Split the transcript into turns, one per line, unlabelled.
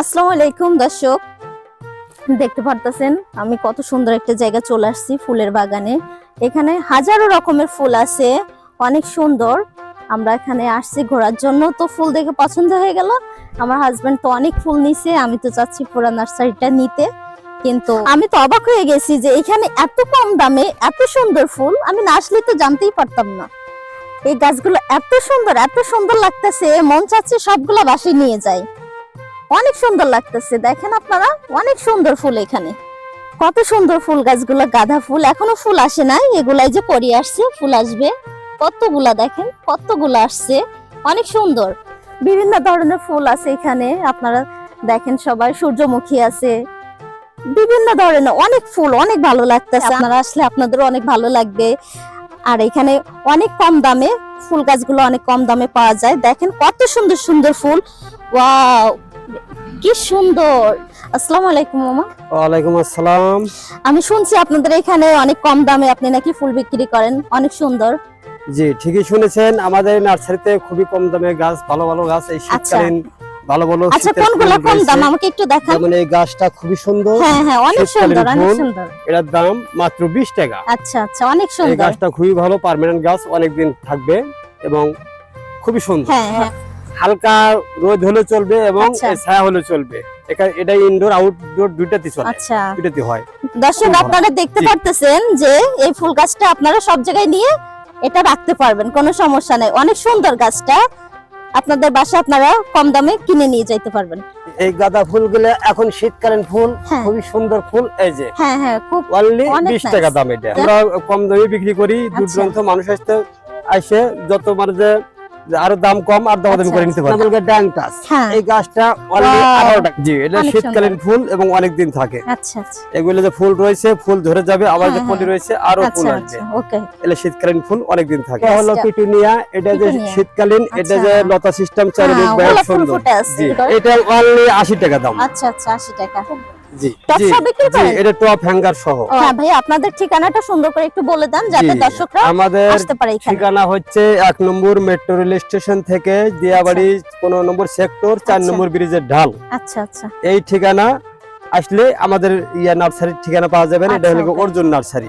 আসসালামু আলাইকুম দর্শক, দেখতে পারতেছেন আমি কত সুন্দর একটা জায়গা চলে আসছি ফুলের বাগানে। এখানে হাজারো রকমের ফুল আছে, অনেক সুন্দর। আমরা এখানে আসছি ঘোরার জন্য, তো ফুল দেখে পছন্দ হয়ে গেল। আমার হাজবেন্ড তো অনেক ফুল নিছে, আমি তো চাচ্ছি পুরো নার্সারিটা নিতে। কিন্তু আমি তো অবাক হয়ে গেছি যে এখানে এত কম দামে এত সুন্দর ফুল, আমি না আসলে তো জানতেই পারতাম না। এই গাছগুলো এত সুন্দর লাগতেছে, মন চাচ্ছে সবগুলা বাসায় নিয়ে যাই। অনেক সুন্দর লাগতেছে, দেখেন আপনারা, অনেক সুন্দর ফুল। এখানে কত সুন্দর ফুল গাছগুলো, গাঁদা ফুল এখনো ফুল আসে নাই, এগুলাই যে করি আসছে, ফুল আসবে কতগুলা, দেখেন কতগুলা আসছে, অনেক সুন্দর। বিভিন্ন ধরনের ফুল আছে এখানে, আপনারা দেখেন, সবাই সূর্যমুখী আছে, বিভিন্ন ধরনের অনেক ফুল, অনেক ভালো লাগতেছে। আপনারা আসলে আপনাদেরও অনেক ভালো লাগবে। আর এখানে অনেক কম দামে ফুল গাছগুলো অনেক কম দামে পাওয়া যায়। দেখেন কত সুন্দর ফুল, ওয়াও কি সুন্দর। আসসালামু আলাইকুম মামা।
ওয়ালাইকুম আসসালাম।
আমি শুনছি আপনাদের এখানে অনেক কম দামে আপনি নাকি ফুল বিক্রি করেন, অনেক সুন্দর।
জি, ঠিকই শুনেছেন, আমাদের নার্সারিতে খুবই কম দামে গাছ, ভালো ভালো গাছ, এই শীতকালীন ভালো ভালো।
আচ্ছা, কোনগুলো কম দাম আমাকে একটু দেখান।
যেমন এই গাছটা খুবই সুন্দর।
হ্যাঁ, অনেক সুন্দর, অনেক সুন্দর।
এটার দাম মাত্র 20 টাকা।
আচ্ছা, অনেক
এই
সুন্দর।
গাছটা খুবই ভালো, পার্মানেন্ট গাছ, অনেক দিন থাকবে এবং খুবই সুন্দর।
হ্যাঁ,
হালকা রোদ হলে চলবে এবং ছায়া হলে চলবে। এটা ইনডোর আউটডোর দুইটাতে চলে।
আচ্ছা,
দুইটাতে হয়।
দর্শক আপনারা দেখতে পারতেছেন যে এই ফুল গাছটা আপনারা সব জায়গায় নিয়ে এটা রাখতে পারবেন, কোনো সমস্যা নেই। অনেক সুন্দর গাছটা, আপনাদের বাসা আপনারা কম দামে কিনে নিয়ে যাইতে পারবেন।
এই গাঁদা ফুলগুলো এখন শীতকালীন ফুল, খুবই সুন্দর ফুল। এই যে
খুব
অনলি 20 টাকা দাম। এটা আমরা কম দামে বিক্রি করি। দূর মানুষ আসে যত মানে যে আরো দাম কম আর দামাদামি করে নিতে পারে। এই গাছটা অনলি 18 টাকা। জি, এটা শীতকালীন ফুল এবং অনেক দিন থাকে।
আচ্ছা,
এগুলো যে ফুল রয়েছে, ফুল ধরে যাবে, আবার যে পলি রয়েছে আরো ফুল আসবে।
ওকে,
এটা শীতকালীন ফুল, অনেক দিন থাকে। এটা হলো পিটুনিয়া, এটা যে শীতকালীন, এটা যে লতা সিস্টেম চারিদিক বেশ সুন্দর। জি, এটা অনলি 80 টাকা দাম।
আচ্ছা, 80 টাকা।
জি, এটা টপ হ্যাঙ্গার সহ।
হ্যাঁ ভাই, আপনাদের ঠিকানাটা সুন্দর করে একটু বলে দেন যাতে দর্শকরা
আমাদের
আসতে পারে।
ঠিকানা হচ্ছে 1 নম্বর মেট্রো রেল স্টেশন থেকে দিয়াবাড়ি 15 নম্বর সেক্টর, 4 নম্বর ব্রিজের ঢাল।
আচ্ছা,
এই ঠিকানা আসলে আমাদের নার্সারির ঠিকানা পাওয়া যাবে। এটা হলো অর্জুন নার্সারি।